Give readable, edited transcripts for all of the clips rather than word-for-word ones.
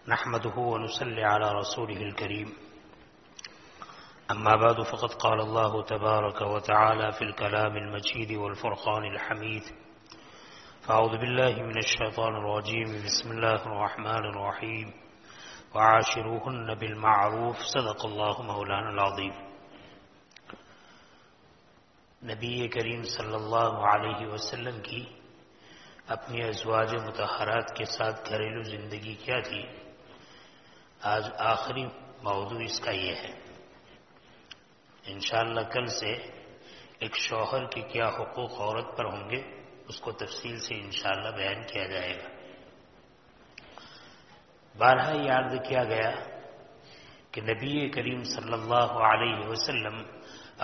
نحمده ونصلي على رسوله الكريم أما بعد فقد قال الله تبارك وتعالى في الكلام المجيد والفرقان الحميد فأعوذ بالله من الشيطان الرجيم بسم الله الرحمن الرحيم وعاشروهن بالمعروف صدق الله مولانا العظيم. نبی کریم صلی اللہ علیہ وسلم کی اپنی ازواج مطہرات کے ساتھ گھریلو زندگی کیا تھی، آج آخری موضوع اس کا یہ ہے. انشاءاللہ کل سے ایک شوہر کے کیا حقوق عورت پر ہوں گے اس کو تفصیل سے انشاءاللہ بیان کیا جائے گا. بارہا یہ عرض کیا گیا کہ نبی کریم صلی اللہ علیہ وسلم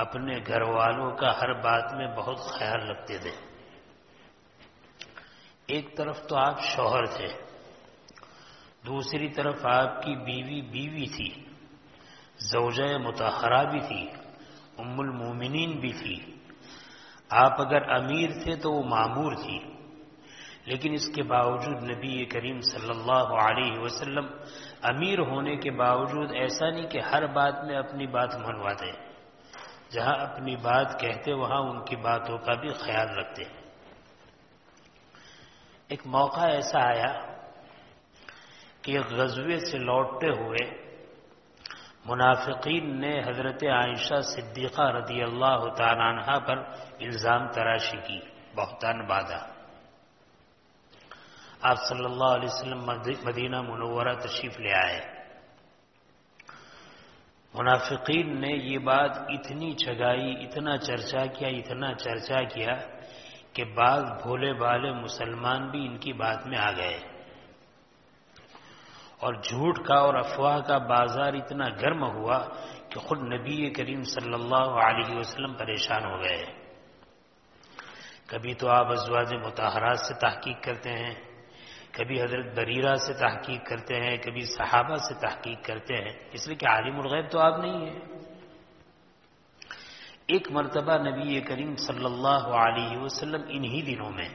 اپنے گھر والوں کا ہر بات میں بہت خیال رکھتے تھے. ایک طرف تو آپ شوہر تھے، دوسری طرف آپ کی بیوی تھی، زوجہ مطہرہ بھی تھی، ام المومنین بھی تھی. آپ اگر امیر تھے تو وہ مامور تھی، لیکن اس کے باوجود نبی کریم صلی اللہ علیہ وسلم امیر ہونے کے باوجود ایسا نہیں کہ ہر بات میں اپنی بات منواتے، جہاں اپنی بات کہتے وہاں ان کی باتوں کا بھی خیال رکھتے. ایک موقع ایسا آیا کہ غزوے سے لوٹتے ہوئے منافقین نے حضرت عائشہ صدیقہ رضی اللہ تعالیٰ عنہا پر الزام تراشی کی، بہتان باندھا. آپ صلی اللہ علیہ وسلم مدینہ منورہ تشریف لے آئے. منافقین نے یہ بات اتنی چگائی، اتنا چرچا کیا کہ بعض بھولے بھالے مسلمان بھی ان کی بات میں آ گئے، اور جھوٹ کا اور افواہ کا بازار اتنا گرم ہوا کہ خود نبی کریم صلی اللہ علیہ وسلم پریشان ہو گئے. کبھی تو آپ ازواج مطہرات سے تحقیق کرتے ہیں، کبھی حضرت بریرہ سے تحقیق کرتے ہیں، کبھی صحابہ سے تحقیق کرتے ہیں، اس لیے کہ عالم الغیب تو آپ نہیں ہیں. ایک مرتبہ نبی کریم صلی اللہ علیہ وسلم انہی دنوں میں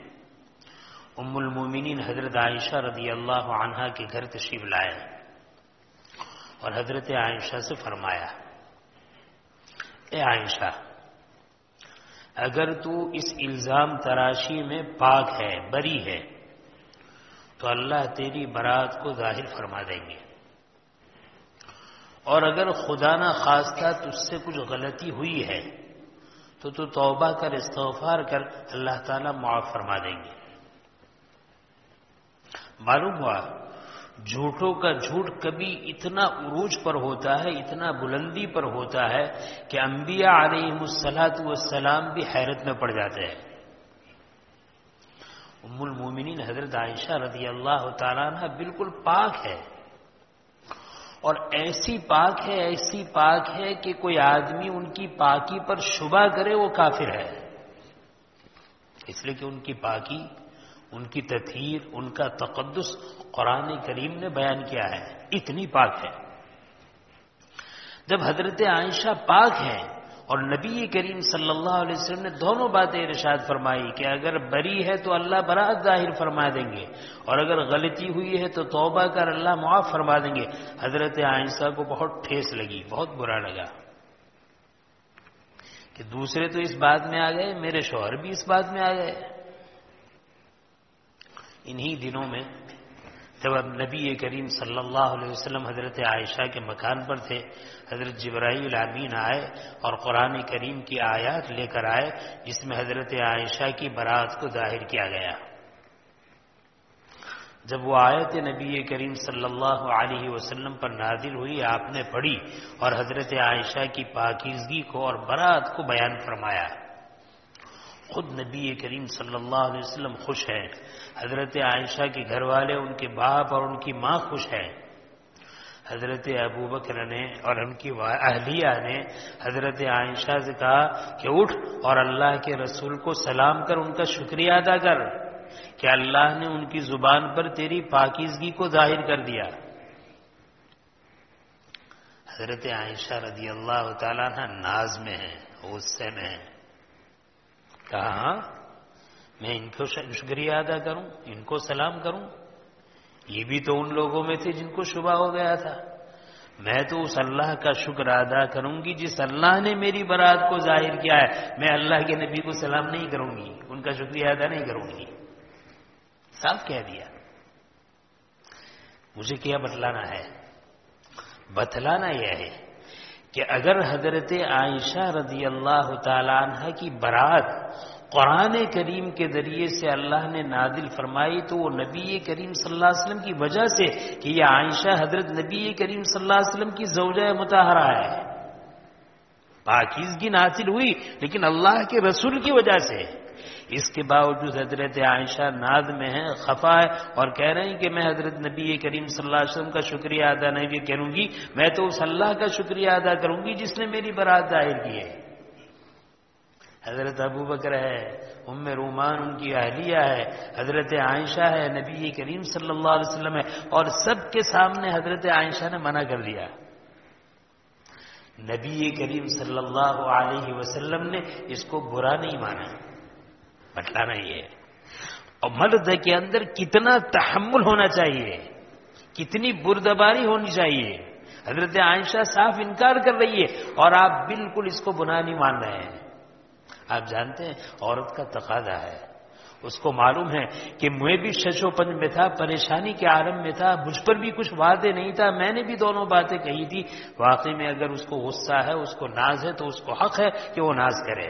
ام المومنین حضرت عائشہ رضی اللہ عنہا کے گھر تشریف لائے اور حضرت عائشہ سے فرمایا، اے عائشہ، اگر تو اس الزام تراشی میں پاک ہے، بری ہے، تو اللہ تیری برات کو ظاہر فرما دیں گے، اور اگر خدا نہ خواستہ تجھ سے کچھ غلطی ہوئی ہے تو توبہ کر، استغفار کر، اللہ تعالیٰ معاف فرما دیں گے. معلوم ہوا جھوٹوں کا جھوٹ کبھی اتنا عروج پر ہوتا ہے، اتنا بلندی پر ہوتا ہے کہ انبیاء علیہم الصلاۃ والسلام بھی حیرت میں پڑ جاتے ہیں. ام المومنین حضرت عائشہ رضی اللہ تعالیٰ عنہ بالکل پاک ہے، اور ایسی پاک ہے کہ کوئی آدمی ان کی پاکی پر شبہ کرے وہ کافر ہے. اس لیے کہ ان کی پاکی، ان کی تطہیر، ان کا تقدس قرآن کریم نے بیان کیا ہے، اتنی پاک ہے. جب حضرت عائشہ پاک ہیں اور نبی کریم صلی اللہ علیہ وسلم نے دونوں باتیں ارشاد فرمائی کہ اگر بری ہے تو اللہ برات ظاہر فرما دیں گے، اور اگر غلطی ہوئی ہے تو توبہ کر، اللہ معاف فرما دیں گے، حضرت عائشہ کو بہت ٹھیس لگی، بہت برا لگا کہ دوسرے تو اس بات میں آ گئے، میرے شوہر بھی اس بات میں آ گئے. انہی دنوں میں جب اب نبی کریم صلی اللہ علیہ وسلم حضرت عائشہ کے مکان پر تھے، حضرت جبرائیل امین آئے اور قرآن کریم کی آیات لے کر آئے جس میں حضرت عائشہ کی برات کو ظاہر کیا گیا. جب وہ آیت نبی کریم صلی اللہ علیہ وسلم پر نازل ہوئی، آپ نے پڑھی اور حضرت عائشہ کی پاکیزگی کو اور برات کو بیان فرمایا. خود نبی کریم صلی اللہ علیہ وسلم خوش ہیں، حضرت عائشہ کے گھر والے، ان کے باپ اور ان کی ماں خوش ہیں. حضرت ابوبکر نے اور ان کی اہلیہ نے حضرت عائشہ سے کہا کہ اٹھ اور اللہ کے رسول کو سلام کر، ان کا شکریہ ادا کر کہ اللہ نے ان کی زبان پر تیری پاکیزگی کو ظاہر کر دیا. حضرت عائشہ رضی اللہ تعالیٰ عنہ ناز میں ہیں، غصے میں ہیں. کہا میں ان کو شکریہ ادا کروں، ان کو سلام کروں؟ یہ بھی تو ان لوگوں میں تھے جن کو شبہ ہو گیا تھا. میں تو اس اللہ کا شکر ادا کروں گی جس اللہ نے میری برات کو ظاہر کیا ہے. میں اللہ کے نبی کو سلام نہیں کروں گی, ان کا شکریہ ادا نہیں کروں گی. صاف کہہ دیا. مجھے کیا بتلانا ہے؟ بتلانا یہ ہے کہ اگر حضرت عائشہ رضی اللہ تعالی عنہ کی برات قرآن کریم کے ذریعے سے اللہ نے نازل فرمائی تو وہ نبی کریم صلی اللہ علیہ وسلم کی وجہ سے کہ یہ عائشہ حضرت نبی کریم صلی اللہ علیہ وسلم کی زوجہ مطہرہ ہے. پاکیزگی نازل ہوئی لیکن اللہ کے رسول کی وجہ سے. اس کے باوجود حضرت عائشہ ناز میں ہیں, خفا ہے اور کہہ رہے ہیں کہ میں حضرت نبی کریم صلی اللہ علیہ وسلم کا شکریہ ادا نہیں کروں گی, میں تو اس اللہ کا شکریہ ادا کروں گی جس نے میری برات ظاہر کی ہے. حضرت ابو بکر ہے, ام رومان ان کی اہلیہ ہے, حضرت عائشہ ہے, نبی کریم صلی اللہ علیہ وسلم ہے, اور سب کے سامنے حضرت عائشہ نے منع کر دیا. نبی کریم صلی اللہ علیہ وسلم نے اس کو برا نہیں مانا. بتلانا یہ ہے. اور مرد کے اندر کتنا تحمل ہونا چاہیے, کتنی بردباری ہونی چاہیے. حضرت عائشہ صاف انکار کر رہی ہے اور آپ بالکل اس کو گناہ نہیں مان رہے ہیں. آپ جانتے ہیں عورت کا تقاضا ہے, اس کو معلوم ہے کہ میں بھی شش و پنج میں تھا, پریشانی کے عالم میں تھا, مجھ پر بھی کچھ وعدے نہیں تھا, میں نے بھی دونوں باتیں کہی تھی. واقعی میں اگر اس کو غصہ ہے, اس کو ناز ہے تو اس کو حق ہے کہ وہ ناز کرے.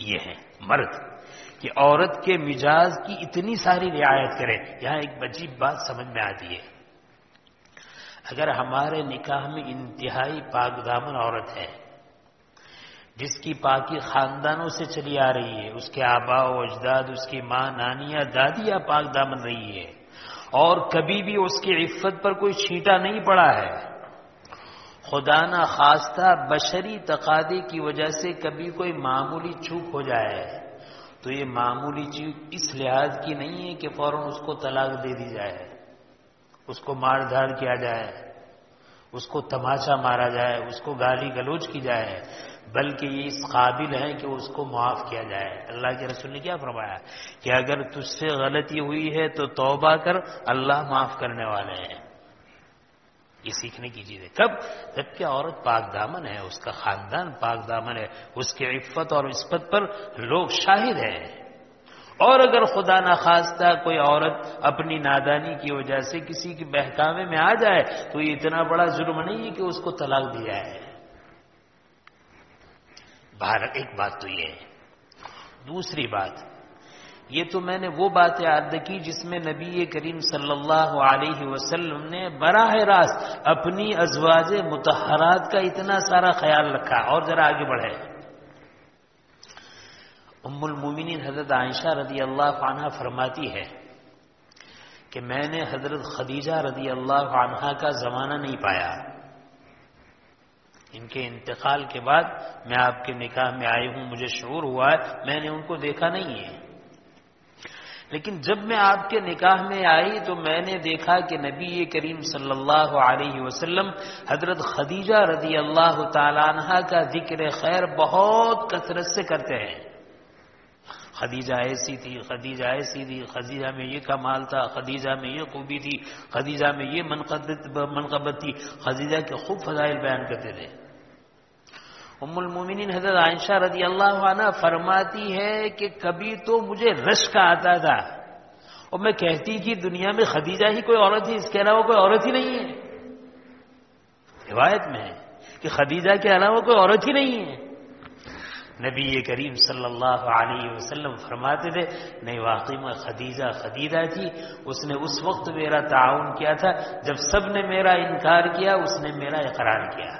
یہ ہے مرد کہ عورت کے مزاج کی اتنی ساری رعایت کرے. یہاں ایک عجیب بات سمجھ میں آتی ہے. اگر ہمارے نکاح میں انتہائی پاک دامن عورت ہے جس کی پاکی خاندانوں سے چلی آ رہی ہے, اس کے آباء و اجداد, اس کی ماں, نانیاں, دادیاں پاک دامن رہی ہے اور کبھی بھی اس کی عفت پر کوئی چھینٹا نہیں پڑا ہے, خدا نہ خواستہ بشری تقاضے کی وجہ سے کبھی کوئی معمولی چوک ہو جائے تو یہ معمولی چوک اس لحاظ کی نہیں ہے کہ فوراً اس کو طلاق دے دی جائے, اس کو مار دھاڑ کیا جائے, اس کو تماچا مارا جائے, اس کو گالی گلوچ کی جائے, بلکہ یہ اس قابل ہے کہ اس کو معاف کیا جائے. اللہ کے رسول نے کیا فرمایا کہ اگر تجھ سے غلطی ہوئی ہے تو توبہ کر, اللہ معاف کرنے والے ہیں. یہ سیکھنے کی چیز ہے. کب؟ جبکہ عورت پاک دامن ہے, اس کا خاندان پاک دامن ہے, اس کی عفت اور عصمت پر لوگ شاہد ہیں. اور اگر خدا نخواستہ کوئی عورت اپنی نادانی کی وجہ سے کسی کے بہکاوے میں آ جائے تو یہ اتنا بڑا جرم نہیں ہے کہ اس کو طلاق دیا ہے. باہر ایک بات تو یہ ہے. دوسری بات, یہ تو میں نے وہ باتیں عرض کی جس میں نبی کریم صلی اللہ علیہ وسلم نے براہ راست اپنی ازواج مطہرات کا اتنا سارا خیال رکھا. اور ذرا آگے بڑھے. ام المومنین حضرت عائشہ رضی اللہ عنہا فرماتی ہے کہ میں نے حضرت خدیجہ رضی اللہ عنہا کا زمانہ نہیں پایا. ان کے انتقال کے بعد میں آپ کے نکاح میں آئی ہوں, مجھے شعور ہوا ہے, میں نے ان کو دیکھا نہیں ہے. لیکن جب میں آپ کے نکاح میں آئی تو میں نے دیکھا کہ نبی کریم صلی اللہ علیہ وسلم حضرت خدیجہ رضی اللہ تعالی عنہا کا ذکر خیر بہت کثرت سے کرتے ہیں. خدیجہ ایسی تھی, خدیجہ ایسی تھی, خدیجہ میں یہ کمال تھا, خدیجہ میں یہ خوبی تھی, خدیجہ میں یہ منقبت تھی. خدیجہ کے خوب فضائل بیان کرتے تھے. ام المومنین حضرت عائشہ رضی اللہ عنہ فرماتی ہے کہ کبھی تو مجھے رشک آتا تھا اور میں کہتی کہ دنیا میں خدیجہ ہی کوئی عورت ہے, اس کے علاوہ کوئی عورت ہی نہیں ہے. روایت میں ہے کہ خدیجہ کے علاوہ کوئی عورت ہی نہیں ہے. نبی کریم صلی اللہ علیہ وسلم فرماتے تھے نہیں, واقعی میں خدیجہ تھی. اس نے اس وقت میرا تعاون کیا تھا جب سب نے میرا انکار کیا, اس نے میرا اقرار کیا.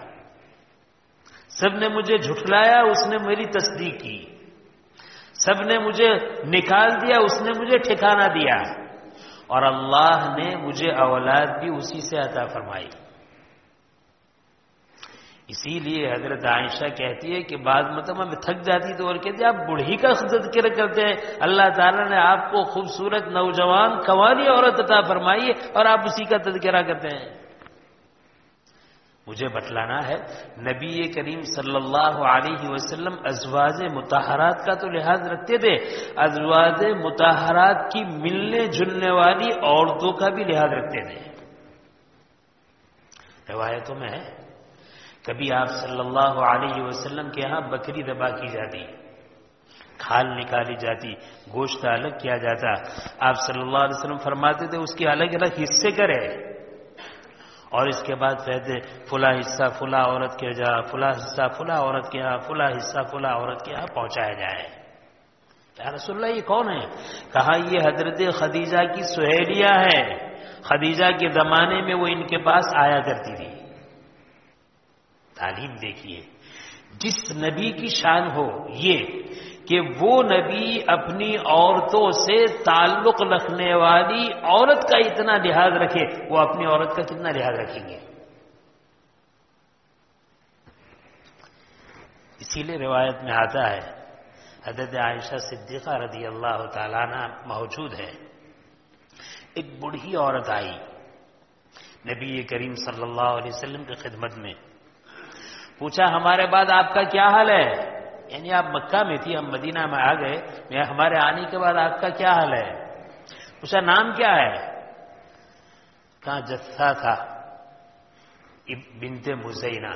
سب نے مجھے جھٹلایا, اس نے میری تصدیق کی. سب نے مجھے نکال دیا, اس نے مجھے ٹھکانہ دیا. اور اللہ نے مجھے اولاد بھی اسی سے عطا فرمائی. اسی لیے حضرت عائشہ کہتی ہے کہ بعض مرتبہ میں تھک جاتی تو اور کہتی ہے آپ بوڑھی کا تذکرہ کرتے ہیں, اللہ تعالیٰ نے آپ کو خوبصورت نوجوان قواری عورت عطا فرمائی ہے اور آپ اسی کا تذکرہ کرتے ہیں. مجھے بتلانا ہے نبی کریم صلی اللہ علیہ وسلم ازواج مطہرات کا تو لحاظ رکھتے تھے، ازواج مطہرات کی ملنے جلنے والی عورتوں کا بھی لحاظ رکھتے تھے۔ روایتوں میں ہے کبھی آپ صلی اللہ علیہ وسلم کے ہاں بکری ذبح کی جاتی، کھال نکالی جاتی، گوشت الگ کیا جاتا، آپ صلی اللہ علیہ وسلم فرماتے تھے اس کے الگ الگ حصے کرے، اور اس کے بعد کہتے فلاں حصہ فلاں عورت کے جا، فلاں حصہ فلاں عورت کے یہاں، فلاں حصہ فلاں عورت کے یہاں پہنچایا جائے۔ یا رسول اللہ یہ کون ہے؟ کہا یہ حضرت خدیجہ کی سہیلیہ ہے، خدیجہ کے زمانے میں وہ ان کے پاس آیا کرتی تھی۔ تعلیم دیکھیے، جس نبی کی شان ہو یہ کہ وہ نبی اپنی عورتوں سے تعلق رکھنے والی عورت کا اتنا لحاظ رکھے، وہ اپنی عورت کا کتنا لحاظ رکھیں گے؟ اسی لیے روایت میں آتا ہے حضرت عائشہ صدیقہ رضی اللہ تعالیٰ عنہ موجود ہے، ایک بوڑھی عورت آئی نبی کریم صلی اللہ علیہ وسلم کی خدمت میں، پوچھا ہمارے بعد آپ کا کیا حال ہے؟ یعنی آپ مکہ میں تھی، ہم مدینہ میں آ گئے، ہمارے آنے کے بعد آپ کا کیا حال ہے؟ پوچھا نام کیا ہے؟ کہا جسا تھا بنت مزینہ،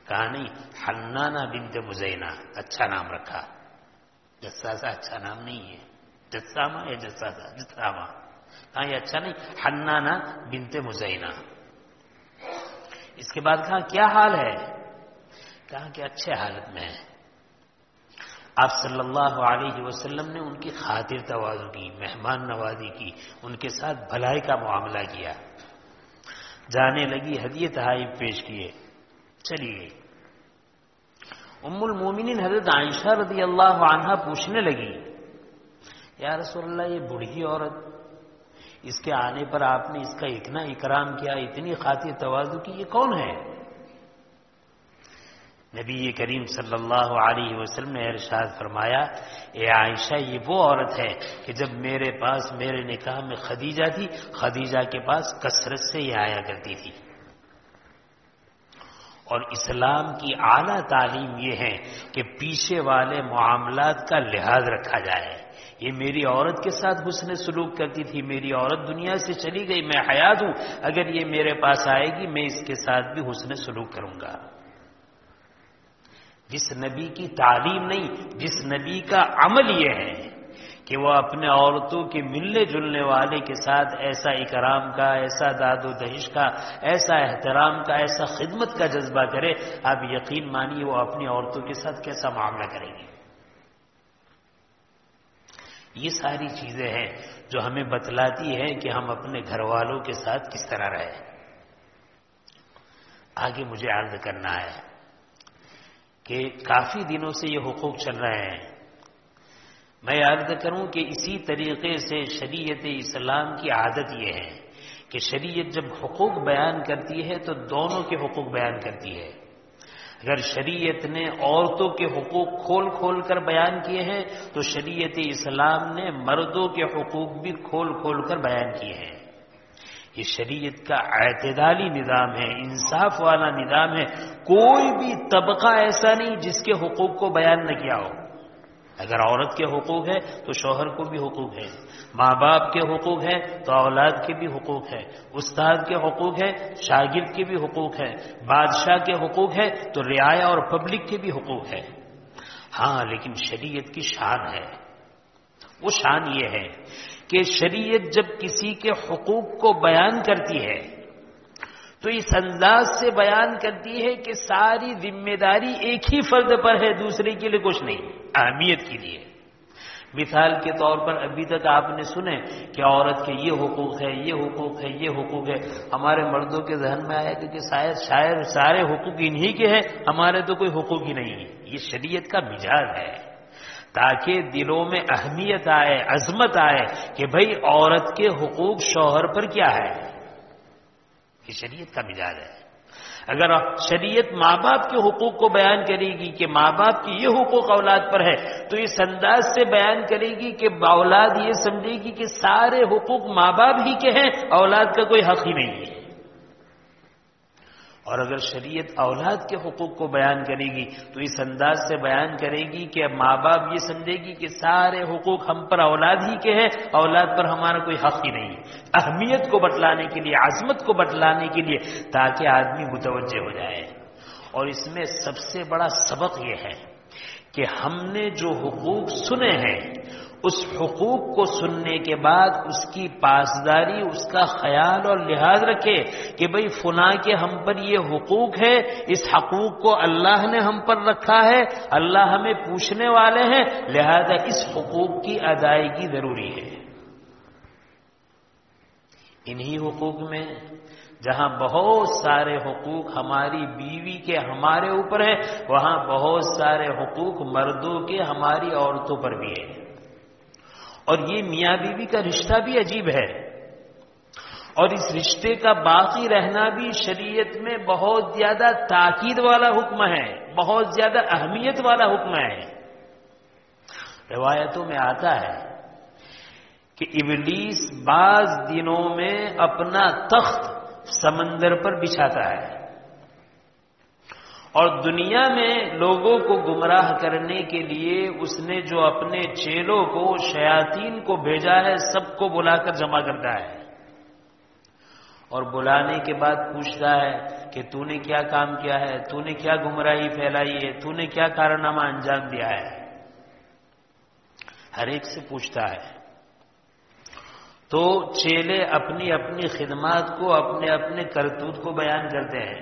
کہا نہیں حنانہ بنت مزینہ، اچھا نام رکھا، جساسا اچھا نام نہیں ہے، جسامہ یا جساسا؟ جسامہ۔ کہا یہ اچھا نہیں، حنانہ بنت مزینہ۔ اس کے بعد کہا کیا حال ہے؟ کہا کہ اچھے حالت میں ہے۔ آپ صلی اللہ علیہ وسلم نے ان کی خاطر تواضع کی، مہمان نوازی کی، ان کے ساتھ بھلائی کا معاملہ کیا، جانے لگی ہدیے تحائف پیش کیے، چلی گئی۔ ام المومنین حضرت عائشہ رضی اللہ عنہا پوچھنے لگی یا رسول اللہ یہ بوڑھی عورت، اس کے آنے پر آپ نے اس کا اتنا اکرام کیا، اتنی خاطر تواضع کی، یہ کون ہے؟ نبی کریم صلی اللہ علیہ وسلم نے ارشاد فرمایا اے عائشہ یہ وہ عورت ہے کہ جب میرے پاس میرے نکاح میں خدیجہ تھی، خدیجہ کے پاس کثرت سے یہ آیا کرتی تھی۔ اور اسلام کی اعلیٰ تعلیم یہ ہے کہ پیچھے والے معاملات کا لحاظ رکھا جائے۔ یہ میری عورت کے ساتھ حسن سلوک کرتی تھی، میری عورت دنیا سے چلی گئی، میں حیات ہوں، اگر یہ میرے پاس آئے گی میں اس کے ساتھ بھی حسن سلوک کروں گا۔ جس نبی کی تعلیم نہیں، جس نبی کا عمل یہ ہے کہ وہ اپنے عورتوں کے ملنے جلنے والے کے ساتھ ایسا اکرام کا، ایسا داد و دہش کا، ایسا احترام کا، ایسا خدمت کا جذبہ کرے، آپ یقین مانیے وہ اپنی عورتوں کے ساتھ کیسا معاملہ کریں گے۔ یہ ساری چیزیں ہیں جو ہمیں بتلاتی ہے کہ ہم اپنے گھر والوں کے ساتھ کس طرح رہیں۔ آگے مجھے عرض کرنا ہے کہ کافی دنوں سے یہ حقوق چل رہے ہیں، میں عرض کروں کہ اسی طریقے سے شریعت اسلام کی عادت یہ ہے کہ شریعت جب حقوق بیان کرتی ہے تو دونوں کے حقوق بیان کرتی ہے۔ اگر شریعت نے عورتوں کے حقوق کھول کھول کر بیان کیے ہیں تو شریعت اسلام نے مردوں کے حقوق بھی کھول کھول کر بیان کیے ہیں۔ یہ شریعت کا اعتدالی نظام ہے، انصاف والا نظام ہے، کوئی بھی طبقہ ایسا نہیں جس کے حقوق کو بیان نہ کیا ہو۔ اگر عورت کے حقوق ہے تو شوہر کو بھی حقوق ہے، ماں باپ کے حقوق ہے تو اولاد کے بھی حقوق ہے، استاد کے حقوق ہے، شاگرد کے بھی حقوق ہے، بادشاہ کے حقوق ہے تو رعایا اور پبلک کے بھی حقوق ہے۔ ہاں لیکن شریعت کی شان ہے، وہ شان یہ ہے کہ شریعت جب کسی کے حقوق کو بیان کرتی ہے تو اس انداز سے بیان کرتی ہے کہ ساری ذمہ داری ایک ہی فرد پر ہے، دوسرے کے لیے کچھ نہیں، اہمیت کے لیے۔ مثال کے طور پر ابھی تک آپ نے سنے کہ عورت کے یہ حقوق ہے، یہ حقوق ہے، یہ حقوق ہے، ہمارے مردوں کے ذہن میں آیا کہ شاید سارے حقوق انہی کے ہیں، ہمارے تو کوئی حقوق ہی نہیں ہے۔ یہ شریعت کا مزاج ہے تاکہ دلوں میں اہمیت آئے، عظمت آئے کہ بھئی عورت کے حقوق شوہر پر کیا ہے۔ یہ شریعت کا مزاج ہے۔ اگر شریعت ماں باپ کے حقوق کو بیان کرے گی کہ ماں باپ کی یہ حقوق اولاد پر ہے تو اس انداز سے بیان کرے گی کہ اولاد یہ سمجھے گی کہ سارے حقوق ماں باپ ہی کے ہیں، اولاد کا کوئی حق ہی نہیں ہے۔ اور اگر شریعت اولاد کے حقوق کو بیان کرے گی تو اس انداز سے بیان کرے گی کہ ماں باپ یہ سمجھے گی کہ سارے حقوق ہم پر اولاد ہی کے ہیں، اولاد پر ہمارا کوئی حق ہی نہیں. اہمیت کو بتلانے کے لیے، عظمت کو بتلانے کے لیے، تاکہ آدمی متوجہ ہو جائے. اور اس میں سب سے بڑا سبق یہ ہے کہ ہم نے جو حقوق سنے ہیں، اس حقوق کو سننے کے بعد اس کی پاسداری، اس کا خیال اور لحاظ رکھے کہ بھئی فلاں کے ہم پر یہ حقوق ہے، اس حقوق کو اللہ نے ہم پر رکھا ہے، اللہ ہمیں پوچھنے والے ہیں، لہذا اس حقوق کی ادائیگی ضروری ہے. انہی حقوق میں جہاں بہت سارے حقوق ہماری بیوی کے ہمارے اوپر ہیں، وہاں بہت سارے حقوق مردوں کے ہماری عورتوں پر بھی ہیں. اور یہ میاں بیوی کا رشتہ بھی عجیب ہے، اور اس رشتے کا باقی رہنا بھی شریعت میں بہت زیادہ تاکید والا حکم ہے، بہت زیادہ اہمیت والا حکم ہے. روایتوں میں آتا ہے کہ ابلیس بعض دنوں میں اپنا تخت سمندر پر بچھاتا ہے، اور دنیا میں لوگوں کو گمراہ کرنے کے لیے اس نے جو اپنے چیلوں کو، شیاطین کو بھیجا ہے، سب کو بلا کر جمع کرتا ہے، اور بلانے کے بعد پوچھتا ہے کہ تو نے کیا کام کیا ہے، تو نے کیا گمراہی پھیلائی ہے، تو نے کیا کارنامہ انجام دیا ہے. ہر ایک سے پوچھتا ہے. تو چیلے اپنی اپنی خدمات کو، اپنے اپنے کرتوت کو بیان کرتے ہیں.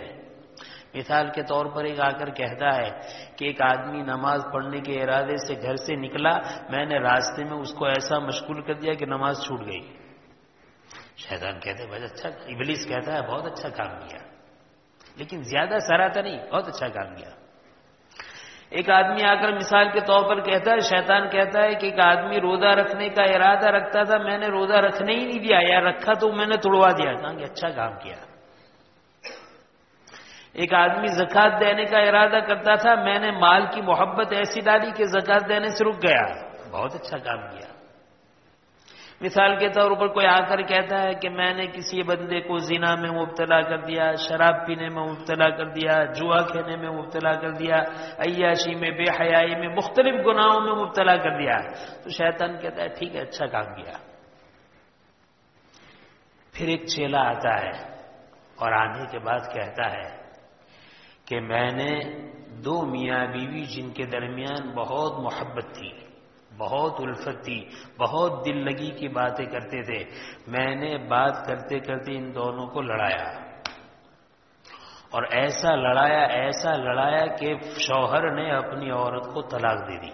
مثال کے طور پر ایک آ کر کہتا ہے کہ ایک آدمی نماز پڑھنے کے ارادے سے گھر سے نکلا، میں نے راستے میں اس کو ایسا مشغول کر دیا کہ نماز چھوٹ گئی. شیطان کہتے ہیں بہت اچھا، ابلیس کہتا ہے بہت اچھا کام کیا، لیکن زیادہ سراہتا نہیں، بہت اچھا کام کیا. ایک آدمی آ کر مثال کے طور پر کہتا ہے، شیطان کہتا ہے کہ ایک آدمی روزہ رکھنے کا ارادہ رکھتا تھا، میں نے روزہ رکھنے ہی نہیں دیا، یا رکھا تو میں نے توڑوا دیا. کہا کہ اچھا کام کیا. ایک آدمی زکوٰۃ دینے کا ارادہ کرتا تھا، میں نے مال کی محبت ایسی ڈالی کہ زکوٰۃ دینے سے رک گیا، بہت اچھا کام کیا. مثال کے طور پر کوئی آ کر کہتا ہے کہ میں نے کسی بندے کو زنا میں مبتلا کر دیا، شراب پینے میں مبتلا کر دیا، جوا کھیلنے میں مبتلا کر دیا، عیاشی میں، بے حیائی میں، مختلف گناہوں میں مبتلا کر دیا، تو شیطان کہتا ہے ٹھیک ہے اچھا کام کیا. پھر ایک چیلا آتا ہے اور آنے کے بعد کہتا ہے کہ میں نے دو میاں بیوی جن کے درمیان بہت محبت تھی، بہت الفت تھی، بہت دل لگی کی باتیں کرتے تھے، میں نے بات کرتے کرتے ان دونوں کو لڑایا، اور ایسا لڑایا کہ شوہر نے اپنی عورت کو طلاق دے دی.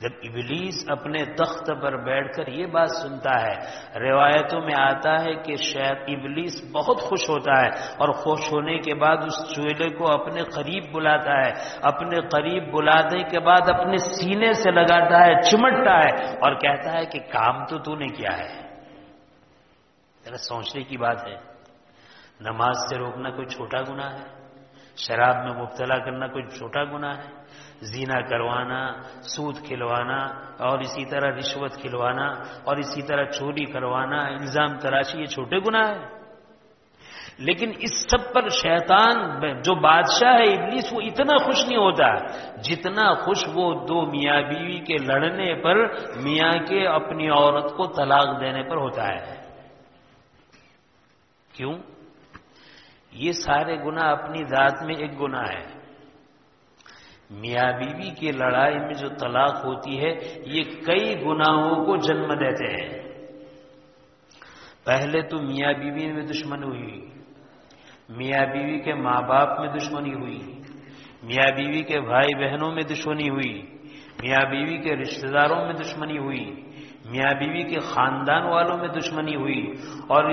جب ابلیس اپنے تخت پر بیٹھ کر یہ بات سنتا ہے، روایتوں میں آتا ہے کہ شاید ابلیس بہت خوش ہوتا ہے، اور خوش ہونے کے بعد اس چیلے کو اپنے قریب بلاتا ہے، اپنے قریب بلانے کے بعد اپنے سینے سے لگاتا ہے، چمٹتا ہے اور کہتا ہے کہ کام تو نے کیا ہے. ذرا سوچنے کی بات ہے، نماز سے روکنا کوئی چھوٹا گناہ ہے؟ شراب میں مبتلا کرنا کوئی چھوٹا گناہ ہے؟ زنا کروانا، سود کھلوانا، اور اسی طرح رشوت کھلوانا، اور اسی طرح چوری کروانا، الزام تراشی، یہ چھوٹے گناہ ہیں؟ لیکن اس سب پر شیطان جو بادشاہ ہے ابلیس، وہ اتنا خوش نہیں ہوتا جتنا خوش وہ دو میاں بیوی کے لڑنے پر، میاں کے اپنی عورت کو طلاق دینے پر ہوتا ہے. کیوں؟ یہ سارے گناہ اپنی ذات میں ایک گناہ ہے. میاں بیوی کی لڑائی میں جو طلاق ہوتی ہے یہ کئی گناہوں کو جنم دیتے ہیں. پہلے تو میاں بیوی میں دشمنی ہوئی، میاں بیوی کے ماں باپ میں دشمنی ہوئی، میاں بیوی کے بھائی بہنوں میں دشمنی ہوئی، میاں بیوی کے رشتہ داروں میں دشمنی ہوئی، میاں بیوی کے خاندان والوں میں دشمنی ہوئی. اور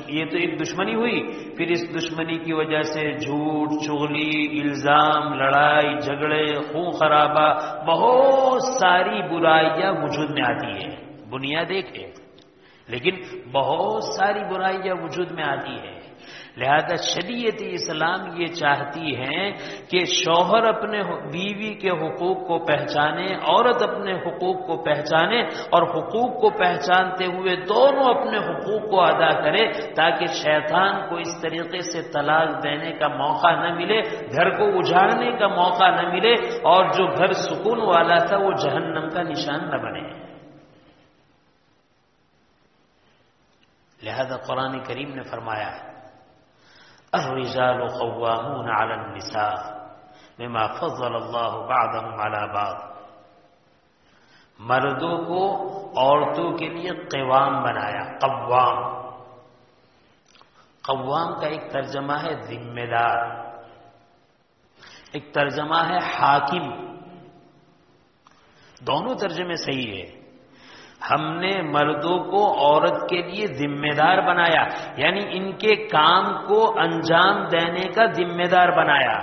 یہ تو ایک دشمنی ہوئی، پھر اس دشمنی کی وجہ سے جھوٹ، چغلی، الزام، لڑائی جھگڑے، خون خرابہ، بہت ساری برائیاں وجود میں آتی ہیں. بنیاد ایک ہے لیکن بہت ساری برائیاں وجود میں آتی ہے. لہذا شریعت اسلام یہ چاہتی ہے کہ شوہر اپنے بیوی کے حقوق کو پہچانے، عورت اپنے حقوق کو پہچانے، اور حقوق کو پہچانتے ہوئے دونوں اپنے حقوق کو ادا کرے، تاکہ شیطان کو اس طریقے سے طلاق دینے کا موقع نہ ملے، گھر کو اجاڑنے کا موقع نہ ملے، اور جو گھر سکون والا تھا وہ جہنم کا نشان نہ بنے۔ لہذا قرآن کریم نے فرمایا الرجال قوامون علی النساء بما فضل اللہ بعضهم علی بعض، مردوں کو عورتوں کے لیے قوام بنایا۔ قوام، قوام کا ایک ترجمہ ہے ذمہ دار، ایک ترجمہ ہے حاکم، دونوں ترجمے صحیح ہے۔ ہم نے مردوں کو عورت کے لیے ذمہ دار بنایا، یعنی ان کے کام کو انجام دینے کا ذمہ دار بنایا۔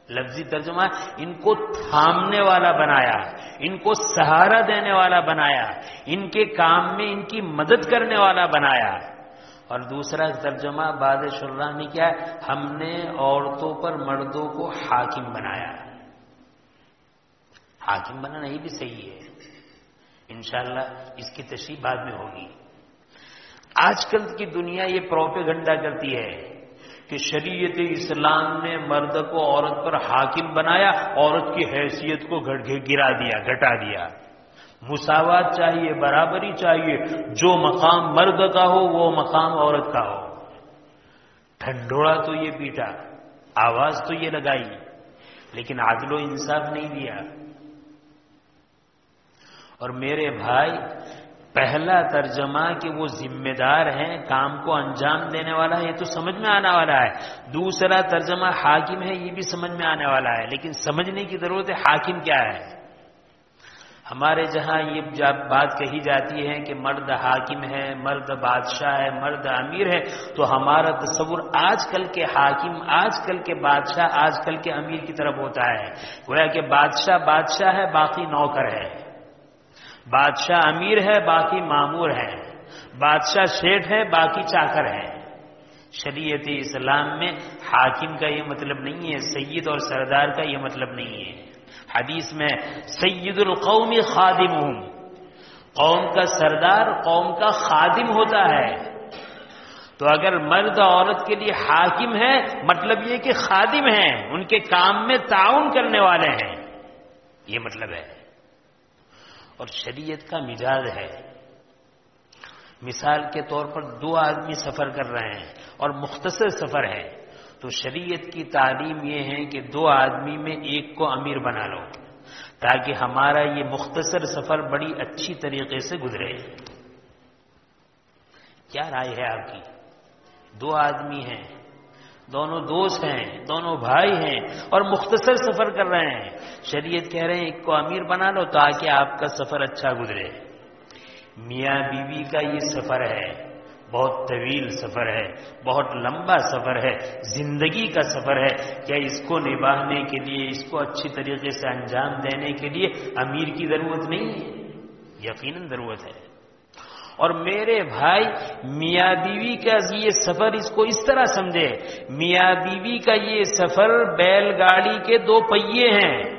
لفظی ترجمہ ان کو تھامنے والا بنایا، ان کو سہارا دینے والا بنایا، ان کے کام میں ان کی مدد کرنے والا بنایا۔ اور دوسرا ترجمہ بعد شرح نے کیا ہے، ہم نے عورتوں پر مردوں کو حاکم بنایا۔ حاکم بنانا یہ بھی صحیح ہے، انشاءاللہ اس کی تشریح بعد میں ہوگی۔ آج کل کی دنیا یہ پروپیگنڈا کرتی ہے کہ شریعت اسلام نے مرد کو عورت پر حاکم بنایا، عورت کی حیثیت کو گرا دیا، گھٹا دیا۔ مساوات چاہیے، برابری چاہیے، جو مقام مرد کا ہو وہ مقام عورت کا ہو۔ ڈھنڈوڑا تو یہ پیٹا، آواز تو یہ لگائی، لیکن عدل و انصاف نہیں دیا۔ اور میرے بھائی، پہلا ترجمہ کہ وہ ذمہ دار ہیں، کام کو انجام دینے والا ہے، یہ تو سمجھ میں آنے والا ہے۔ دوسرا ترجمہ حاکم ہے، یہ بھی سمجھ میں آنے والا ہے، لیکن سمجھنے کی ضرورت ہے حاکم کیا ہے۔ ہمارے جہاں یہ جب بات کہی جاتی ہے کہ مرد حاکم ہے، مرد بادشاہ ہے، مرد امیر ہے، تو ہمارا تصور آج کل کے حاکم، آج کل کے بادشاہ، آج کل کے امیر کی طرف ہوتا ہے۔ گویا کہ بادشاہ بادشاہ ہے، باقی نوکر ہے، بادشاہ امیر ہے، باقی مامور ہے، بادشاہ شیٹھ ہے، باقی چاکر ہے۔ شریعت اسلام میں حاکم کا یہ مطلب نہیں ہے، سید اور سردار کا یہ مطلب نہیں ہے۔ حدیث میں سید القوم خادمہم، قوم کا سردار قوم کا خادم ہوتا ہے۔ تو اگر مرد عورت کے لیے حاکم ہے، مطلب یہ کہ خادم ہیں، ان کے کام میں تعاون کرنے والے ہیں، یہ مطلب ہے۔ اور شریعت کا مزاج ہے، مثال کے طور پر دو آدمی سفر کر رہے ہیں اور مختصر سفر ہے، تو شریعت کی تعلیم یہ ہے کہ دو آدمی میں ایک کو امیر بنا لو، تاکہ ہمارا یہ مختصر سفر بڑی اچھی طریقے سے گزرے۔ کیا رائے ہے آپ کی؟ دو آدمی ہیں، دونوں دوست ہیں، دونوں بھائی ہیں اور مختصر سفر کر رہے ہیں، شریعت کہہ رہے ہیں ایک کو امیر بنا لو تاکہ آپ کا سفر اچھا گزرے۔ میاں بیوی کا یہ سفر ہے، بہت طویل سفر ہے، بہت لمبا سفر ہے، زندگی کا سفر ہے، کیا اس کو نبھانے کے لیے، اس کو اچھی طریقے سے انجام دینے کے لیے امیر کی ضرورت نہیں ہے؟ یقیناً ضرورت ہے۔ اور میرے بھائی، میاں بیوی کا یہ سفر، اس کو اس طرح سمجھے، میاں بیوی کا یہ سفر بیل گاڑی کے دو پہیے ہیں۔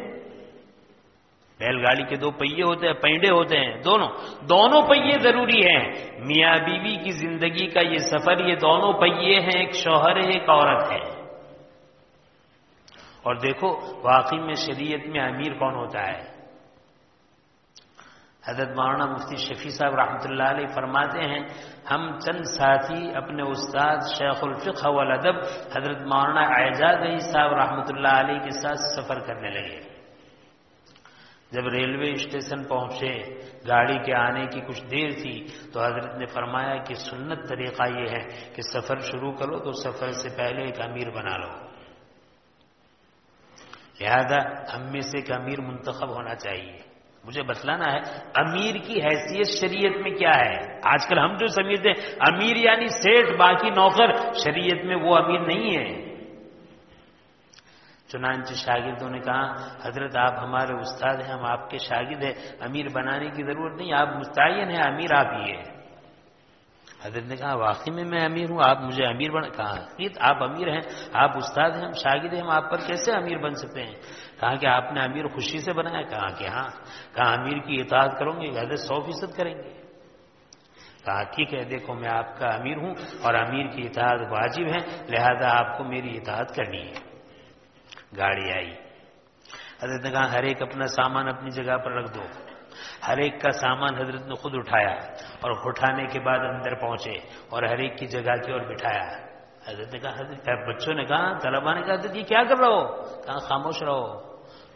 بیل گاڑی کے دو پہیے ہوتے ہیں، پہیے ہوتے ہیں، دونوں پہیے ضروری ہیں۔ میاں بیوی کی زندگی کا یہ سفر، یہ دونوں پہیے ہیں، ایک شوہر ہے، ایک عورت ہے۔ اور دیکھو واقعی میں شریعت میں امیر کون ہوتا ہے؟ حضرت مولانا مفتی شفیع صاحب رحمۃ اللہ علیہ فرماتے ہیں، ہم چند ساتھی اپنے استاد شیخ الفقہ والادب حضرت مولانا اعجاز علی صاحب رحمۃ اللہ علیہ کے ساتھ سفر کرنے لگے۔ جب ریلوے اسٹیشن پہنچے، گاڑی کے آنے کی کچھ دیر تھی، تو حضرت نے فرمایا کہ سنت طریقہ یہ ہے کہ سفر شروع کرو تو سفر سے پہلے ایک امیر بنا لو۔ لہذا ہم میں سے ایک امیر منتخب ہونا چاہیے۔ مجھے بتلانا ہے امیر کی حیثیت شریعت میں کیا ہے۔ آج کل ہم جو سمجھتے ہیں امیر یعنی سیٹھ باقی نوکر، شریعت میں وہ امیر نہیں ہے۔ چنانچہ شاگردوں نے کہا حضرت آپ ہمارے استاد ہیں، ہم آپ کے شاگرد ہیں، امیر بنانے کی ضرورت نہیں، آپ متعین ہیں، امیر آپ ہی ہے۔ حضرت نے کہا واقعی میں امیر ہوں، آپ مجھے امیر بنا؟ کہا آپ امیر ہیں، آپ استاد ہیں، ہم شاگرد ہیں، ہم آپ پر کیسے امیر بن سکتے ہیں؟ کہا کہ آپ نے امیر خوشی سے بنایا؟ کہا کہ ہاں۔ کہا امیر کی اطاعت کرو گے؟ کہا 100% کریں گے۔ کہا ٹھیک ہے، دیکھو میں آپ کا امیر ہوں اور امیر کی اطاعت واجب ہے، لہذا آپ کو میری اطاعت کرنی ہے۔ گاڑی آئی، حضرت نے کہا ہر ایک اپنا سامان اپنی جگہ پر رکھ دو۔ ہر ایک کا سامان حضرت نے خود اٹھایا اور اٹھانے کے بعد اندر پہنچے اور ہر ایک کی جگہ کی اور بٹھایا۔ حضرت نے کہا، حضرت بچوں نے کہا، طلباء نے کہا حضرت یہ کیا کر رہے ہو؟ کہا خاموش رہو،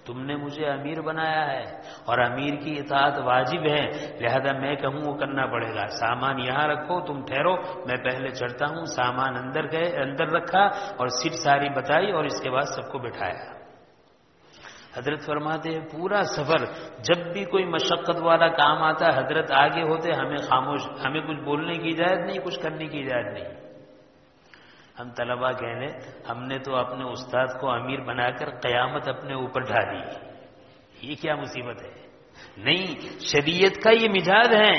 تم نے مجھے امیر بنایا ہے اور امیر کی اطاعت واجب ہے، لہذا میں کہوں وہ کرنا پڑے گا۔ سامان یہاں رکھو، تم ٹھہرو، میں پہلے چڑھتا ہوں۔ سامان اندر رکھا اور سیٹ ساری بتائی اور اس کے بعد سب کو بٹھایا۔ حضرت فرماتے ہیں پورا سفر جب بھی کوئی مشقت والا کام آتا حضرت آگے ہوتے، ہمیں خاموش، ہمیں کچھ بولنے کی اجازت نہیں، کچھ کرنے کی اجازت نہیں۔ ہم طلباء کہنے ہم نے تو اپنے استاد کو امیر بنا کر قیامت اپنے اوپر ڈھا دی، یہ کیا مصیبت ہے؟ نہیں، شریعت کا یہ مزاج ہے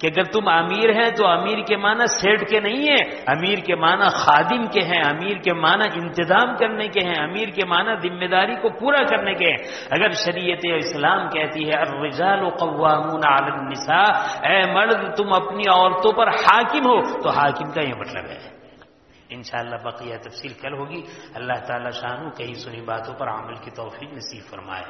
کہ اگر تم امیر ہیں تو امیر کے معنی سیٹ کے نہیں ہیں، امیر کے معنی خادم کے ہیں، امیر کے معنی انتظام کرنے کے ہیں، امیر کے معنی ذمہ داری کو پورا کرنے کے ہیں۔ اگر شریعت اسلام کہتی ہے الرجال قوامون علی النساء، اے مرد تم اپنی عورتوں پر حاکم ہو، تو حاکم کا یہ مطلب ہے۔ انشاءاللہ بقیہ تفصیل کل ہوگی۔ اللہ تعالی شانو کئی سنی باتوں پر عمل کی توفیق نصیب فرمائے۔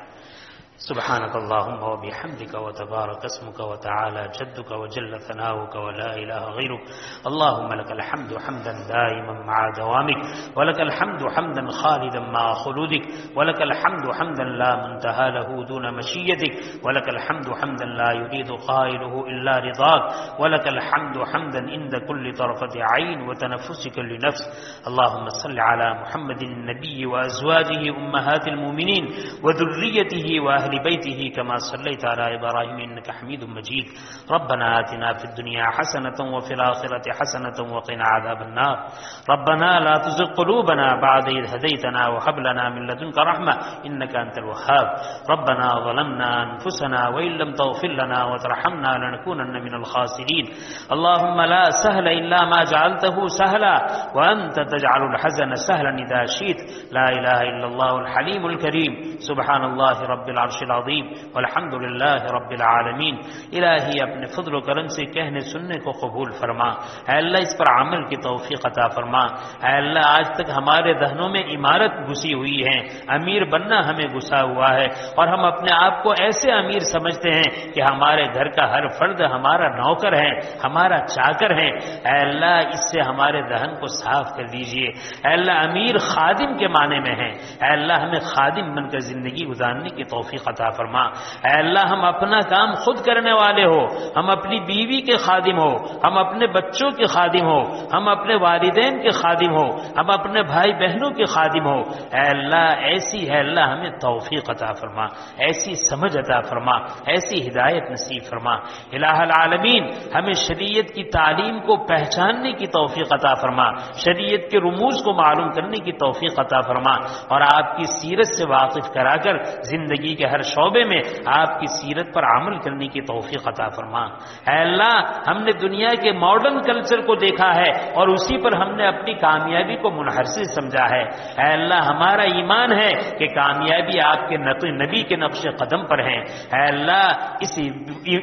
سبحانك اللهم وبحمدك وتبارك اسمك وتعالى جدك وجل ثناؤك ولا إله غيرك، اللهم لك الحمد حمدا دائما مع دوامك، ولك الحمد حمدا خالدا مع خلودك، ولك الحمد حمدا لا منتهى له دون مشيتك، ولك الحمد حمدا لا يريد قائله إلا رضاك، ولك الحمد حمدا عند كل طرفة عين وتنفسك لنفس۔ اللهم صل على محمد النبي وأزواجه أمهات المؤمنين وذريته وأهل بيته كما صليت على إبراهيم إنك حميد مجيد۔ ربنا آتنا في الدنيا حسنة وفي الآخرة حسنة وقنا عذاب النار۔ ربنا لا تزغ قلوبنا بعد إذ هديتنا وهب لنا من لدنك رحمة إنك أنت الوهاب۔ ربنا ظلمنا أنفسنا وإن لم تغفر لنا وترحمنا لنكونن من الخاسرين۔ اللهم لا سهل إلا ما جعلته سهلا وأنت تجعل الحزن سهلا إذا شئت۔ لا إله إلا الله الحليم الكريم، سبحان الله رب العرش العظیم والحمد للہ رب العالمین۔ الہی اپنے فضل و کرم سے کہنے سننے کو قبول فرما، اے اللہ اس پر عمل کی توفیق عطا فرما۔ اے اللہ آج تک ہمارے ذہنوں میں عمارت گھسی ہوئی ہے، امیر بننا ہمیں گھسا ہوا ہے، اور ہم اپنے آپ کو ایسے امیر سمجھتے ہیں کہ ہمارے گھر کا ہر فرد ہمارا نوکر ہے، ہمارا چاکر ہے۔ اے اللہ اس سے ہمارے ذہن کو صاف کر دیجئے۔ اے اللہ امیر خادم کے معنی میں ہے، اے اللہ ہمیں خادم بن کر زندگی گزارنے کی توفیق عطا فرما۔ اے اللہ ہم اپنا کام خود کرنے والے ہو، ہم اپنی بیوی کے خادم ہو، ہم اپنے بچوں کے خادم ہو، ہم اپنے والدین کے خادم ہو، ہم اپنے بھائی بہنوں کے خادم ہو۔ اے اللہ ایسی ہے اللہ ہمیں توفیق عطا فرما، ایسی سمجھ عطا فرما، ایسی ہدایت نصیب فرما۔ الہ العالمین ہمیں شریعت کی تعلیم کو پہچاننے کی توفیق عطا فرما، شریعت کے رموز کو معلوم کرنے کی توفیق عطا فرما، اور آپ کی سیرت سے واقف کرا کر زندگی کے ہر شعبے میں آپ کی سیرت پر عمل کرنے کی توفیق عطا فرما۔ اے اللہ ہم نے دنیا کے ماڈرن کلچر کو دیکھا ہے اور اسی پر ہم نے اپنی کامیابی کو منحصر سمجھا ہے۔ اے اللہ ہمارا ایمان ہے کہ کامیابی آپ کے نبی کے نقش قدم پر ہے۔ اے اللہ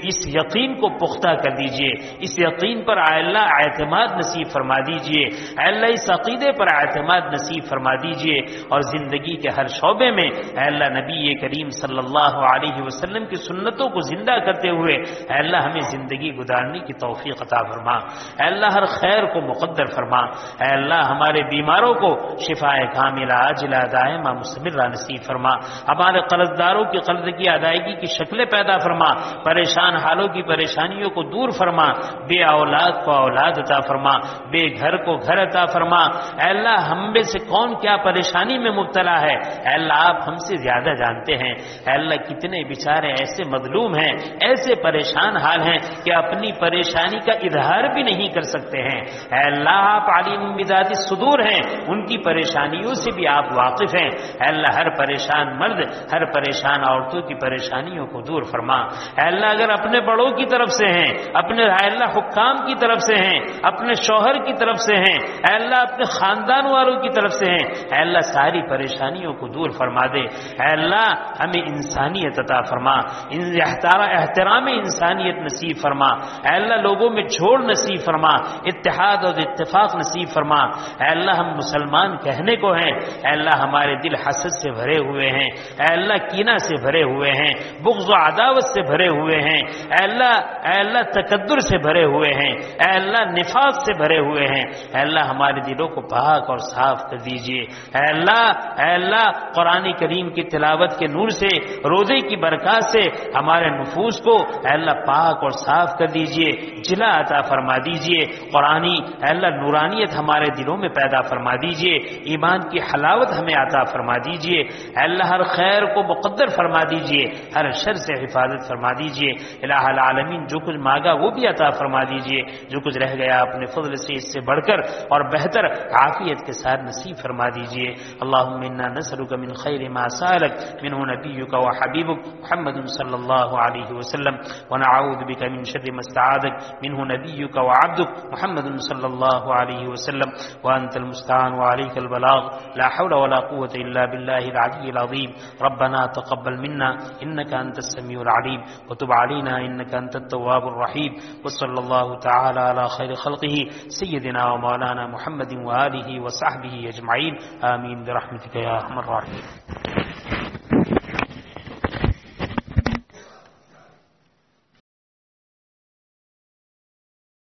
اس یقین کو پختہ کر دیجئے، اس یقین پر اے اللہ اعتماد نصیب فرما دیجئے۔ اے اللہ اس عقیدے پر اعتماد نصیب فرما دیجئے، اور زندگی کے ہر شعبے میں اے اللہ نبی کریم صلی اللہ علیہ وسلم کی سنتوں کو زندہ کرتے ہوئے اے اللہ ہمیں زندگی گزارنے کی توفیق عطا فرما۔ اے اللہ ہر خیر کو مقدر فرما۔ اے اللہ ہمارے بیماروں کو شفاء کاملہ عاجلہ دائمہ مستمرہ نصیب فرما۔ ہمارے قرض داروں کی قرض کی ادائیگی کی شکلیں پیدا فرما، پریشان حالوں کی پریشانیوں کو دور فرما، بے اولاد کو اولاد عطا فرما، بے گھر کو گھر عطا فرما۔ اے اللہ ہم میں سے کون کیا پریشانی میں مبتلا ہے، اے اللہ آپ ہم سے زیادہ جانتے ہیں۔ اے اللہ کتنے بیچارے ایسے مظلوم ہیں، ایسے پریشان حال ہیں کہ اپنی پریشانی کا اظہار بھی نہیں کر سکتے ہیں۔ اے اللہ آپ علیم بذات الصدور ہیں، ان کی پریشانیوں سے بھی آپ واقف ہیں۔ اے اللہ ہر پریشان مرد، ہر پریشان عورتوں کی پریشانیوں کو دور فرما۔ اے اللہ اگر اپنے بڑوں کی طرف سے ہیں، اپنے اے اللہ حکام کی طرف سے ہیں، اپنے شوہر کی طرف سے ہیں، اے اللہ اپنے خاندان والوں کی طرف سے ہیں، اے اللہ ساری پریشانیوں کو دور فرما دے۔ اے اللہ ہمیں انسانیت عطا فرما، احترام انسانیت نصیب فرما۔ اے اللہ لوگوں میں جھوڑ نصیب فرما، اتحاد اور اتفاق نصیب فرما۔ اے اللہ ہم مسلمان کہنے کو ہیں، اے اللہ ہمارے دل حسد سے بھرے ہوئے ہیں، اے اللہ کینہ سے بھرے ہوئے ہیں، بغض و عداوت سے بھرے ہوئے ہیں، اے اللہ تکبر سے بھرے ہوئے ہیں، اے اللہ نفاق سے بھرے ہوئے ہیں۔ اے اللہ ہمارے دلوں کو پاک اور صاف کر دیجئے۔ اے اللہ قرآن کریم کی تلاوت کے نور سے، روزے کی برکات سے ہمارے نفوس کو اے اللہ پاک اور صاف کر دیجئے، جلا عطا فرما دیجئے۔ قرآنی اے اللہ نورانیت ہمارے دلوں میں پیدا فرما دیجئے، ایمان کی حلاوت ہمیں عطا فرما دیجئے۔ اے اللہ ہر خیر کو مقدر فرما دیجئے، ہر شر سے حفاظت فرما دیجئے۔ الہ العالمین جو کچھ مانگا وہ بھی عطا فرما دیجئے، جو کچھ رہ گیا اپنے فضل سے اس سے بڑھ کر اور بہتر عافیت کے ساتھ نصیب فرما دیجئے۔ اللہم انا نسألک من خیر ما سألک منہ نبیک و حبیبک محمد صلی اللہ علیہ وسلم ونعوذ بک من شر ما استعاذک منہ نبیک و عبدک محمد صلی اللہ علیہ وسلم وانت المستعان وعلیک البلاغ لا حول ولا قوة الا باللہ العلی العظیم۔ ربنا تقبل منا انك انت السمیع العلیم وتب علينا انك انت التواب الرحیم وصلی اللہ تعالی علی خیر خلقہ سیدنا و مولانا محمد وآلہ وصحبہ اجمعین آمین برحمتک یا ارحم الراحمین۔